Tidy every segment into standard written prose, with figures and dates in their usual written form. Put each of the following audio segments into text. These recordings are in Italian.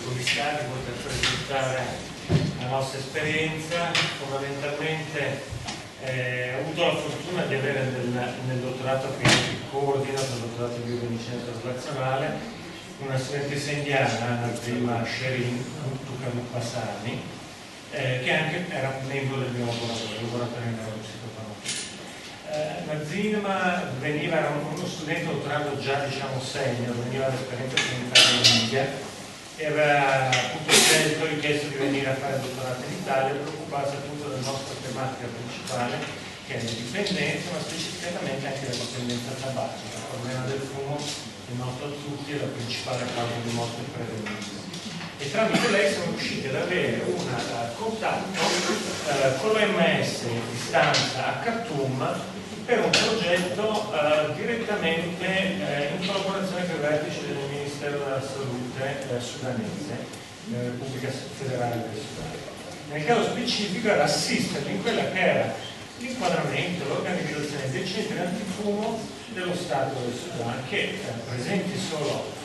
commissari per presentare la nostra esperienza. Fondamentalmente ho avuto la fortuna di avere nel dottorato che coordino, il dottorato di biomedicina traslazionale, una studentessa indiana, la prima Sherin Tukamassani, che anche era membro del mio laboratorio in neuropsicofarmacologia. Nazima era uno studente dottorato già senior, veniva dall'esperienza comunitaria in India e aveva appunto richiesto di venire a fare il dottorato in Italia per occuparsi appunto della nostra tematica principale, che è l'indipendenza, ma specificatamente anche la dipendenza tabacica. Il problema del fumo è noto a tutti, è la principale causa di morte prevenibile. E tramite lei siamo riusciti ad avere un contatto con l'OMS in distanza a Khartoum per un progetto direttamente in collaborazione con i vertici del Ministero della Salute sudanese, Repubblica Federale del Sudan. Nel caso specifico era assisterli in quella che era l'inquadramento, l'organizzazione dei centri antifumo dello Stato del Sudan, che presenti solo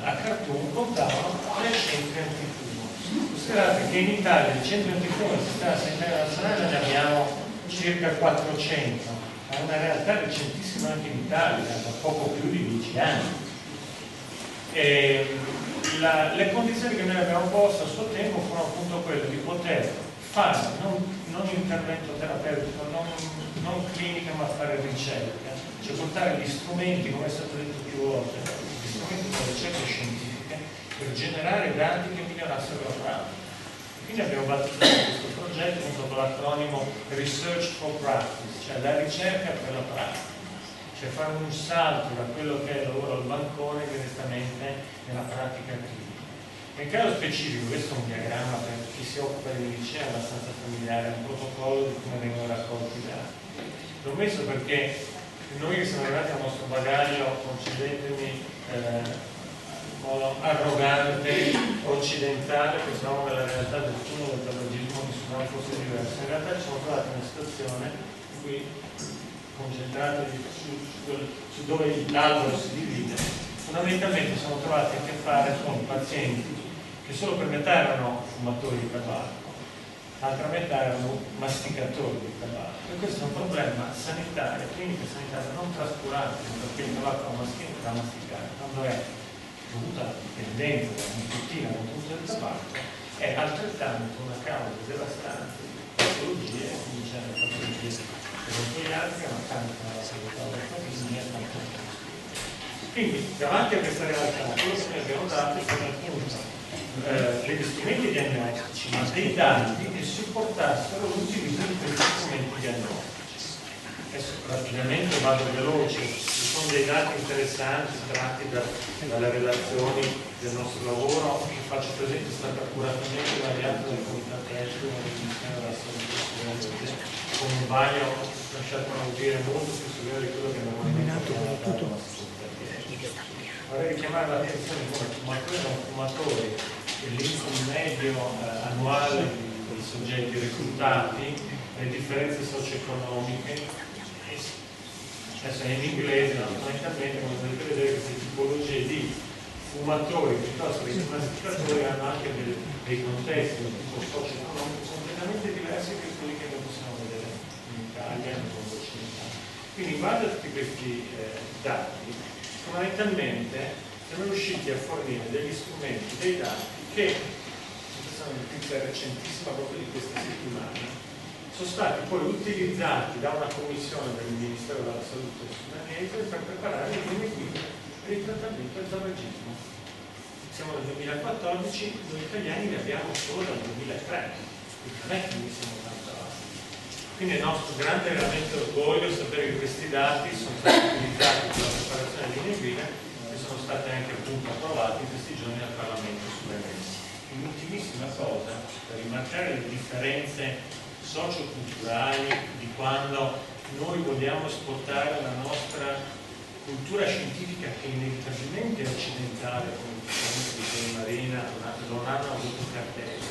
a Khartoum contavano 3 centri antifumo. Considerate che in Italia i centri antifumo del sistema sanitario nazionale ne abbiamo circa 400, è una realtà recentissima anche in Italia, da poco più di 10 anni. Le condizioni che noi abbiamo posto a suo tempo furono appunto quelle di poter fare non intervento terapeutico, non clinica, ma fare ricerca, cioè portare gli strumenti, come è stato detto più volte, gli strumenti della ricerca scientifica per generare dati che migliorassero la pratica. Quindi abbiamo battezzato questo progetto sotto l'acronimo Research for Practice, cioè la ricerca per la pratica, cioè fare un salto da quello che è il lavoro al bancone direttamente nella pratica clinica. Nel caso specifico, questo è un diagramma per chi si occupa di medicina abbastanza familiare, è un protocollo di come vengono raccolti i dati. L'ho messo perché noi che siamo arrivati al nostro bagaglio, concedetemi in modo arrogante, occidentale, pensavamo che la realtà del fumo del tabagismo in Sudan fosse diversa. In realtà ci siamo trovati in una situazione in cui, concentrati su dove l'albero si divide, fondamentalmente siamo trovati a che fare con pazienti che solo per metà erano fumatori di tabacco, l'altra metà erano masticatori di tabacco. E questo è un problema sanitario, clinica sanitaria non trascurabile, perché il tabacco da masticare, quando è dovuta alla dipendenza dalla nicotina contenuta del tabacco, è altrettanto una causa devastante di patologie, come c'è le patologie odontoiatriche, ma tanto la salute della famiglia e tanto la salute. Quindi, davanti a questa realtà, quello che noi abbiamo dato sono appunto degli strumenti diagnostici, ma dei dati che supportassero l'utilizzo di questi strumenti diagnostici. Adesso rapidamente vado veloce, ci sono dei dati interessanti tratti dalle relazioni del nostro lavoro, che faccio presente è stata accuratamente variata dal comitato etico del Ministero della Salute, con un vaglio lasciatemi dire molto più severo di quello che abbiamo fatto. Vorrei richiamare l'attenzione come fumatori non fumatori, l'income medio annuale dei soggetti reclutati, le differenze socio-economiche. Adesso è in inglese, fondamentalmente come potete vedere queste tipologie di fumatori piuttosto che di masticatori hanno anche dei contesti di tipo socio-economico completamente diversi da quelli che noi possiamo vedere in Italia e nel mondo occidentale. Quindi in base a tutti questi dati, fondamentalmente siamo riusciti a fornire degli strumenti, dei dati che, questa è una notizia recentissima proprio di queste settimane, sono stati poi utilizzati da una commissione del Ministero della Salute sudanese per preparare le linee guida per il trattamento del tabagismo. Siamo nel 2014, noi italiani ne abbiamo solo dal 2003, quindi non è che noi siamo tanto avanti. Quindi è il nostro grande veramente orgoglio sapere che questi dati sono stati utilizzati per la preparazione delle linee guida e sono stati anche appunto approvati in questi giorni al Parlamento sudanese. Un'ultimissima cosa, per rimarcare le differenze socioculturali di quando noi vogliamo esportare la nostra cultura scientifica, che inevitabilmente è occidentale, come dice Marina, non hanno avuto cartello.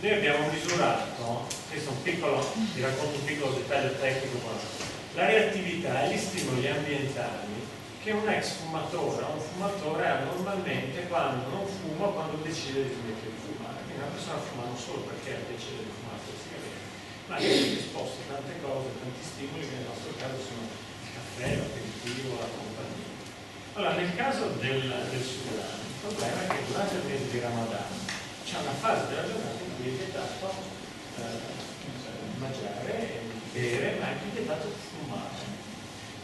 Noi abbiamo misurato, questo è un piccolo, vi racconto un piccolo dettaglio tecnico, la reattività e gli stimoli ambientali che un ex fumatore o un fumatore ha normalmente quando non fuma, quando decide di smettere di fumare. Quindi una persona fuma non solo perché decide di fumare le sigarette, ma è esposto a tante cose, tanti stimoli che nel nostro caso sono il caffè, l'aperitivo, la compagnia. Allora, nel caso del Sudan, il problema è che durante il mese di Ramadan c'è una fase della giornata in cui è vietato mangiare, bere, ma è anche vietato fumare.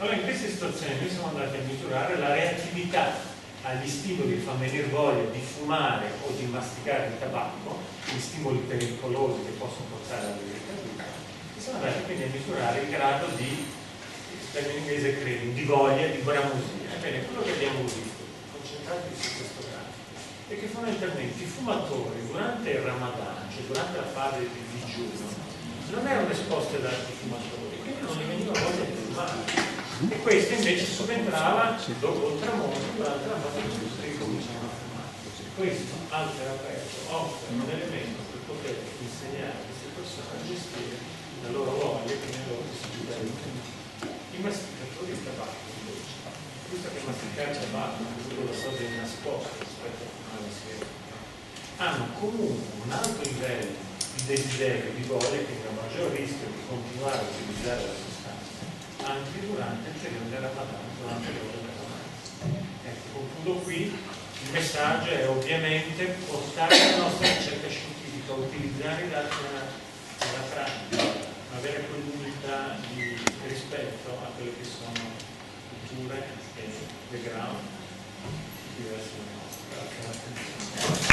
Allora, in queste situazioni noi siamo andati a misurare la reattività agli stimoli che fanno venire voglia di fumare o di masticare il tabacco, gli stimoli pericolosi che possono portare alla ricadute, e siamo andati quindi a misurare il grado di, in inglese craving, di voglia, di bramosia. Ebbene, quello che abbiamo visto, concentratevi su questo grafico, è che fondamentalmente i fumatori durante il Ramadan, cioè durante la fase di digiuno, non erano esposti ad altri fumatori, quindi non gli veniva voglia di fumare. E questo invece subentrava dopo il tramonto, durante la notte tutti ricominciano a fumare. Questo altera presto, offre un elemento per poter insegnare a queste persone a gestire la loro voglia, quindi la loro possibilità di fumare. I masticatori di tabacco invece, visto che masticare il tabacco è tutto da soldi nascosto rispetto a fumare la sigaretta, hanno comunque un alto livello di desiderio, di voglia, quindi un maggior rischio di continuare a utilizzare la sostanza anche durante il periodo del Ramadan, durante le ore del Ramadan. Ecco, concludo qui. Il messaggio è ovviamente portare la nostra ricerca scientifica, utilizzare i dati nella pratica, avere quell'umiltà di rispetto a quelle che sono culture e background diversi dal nostro. Grazie per l'attenzione.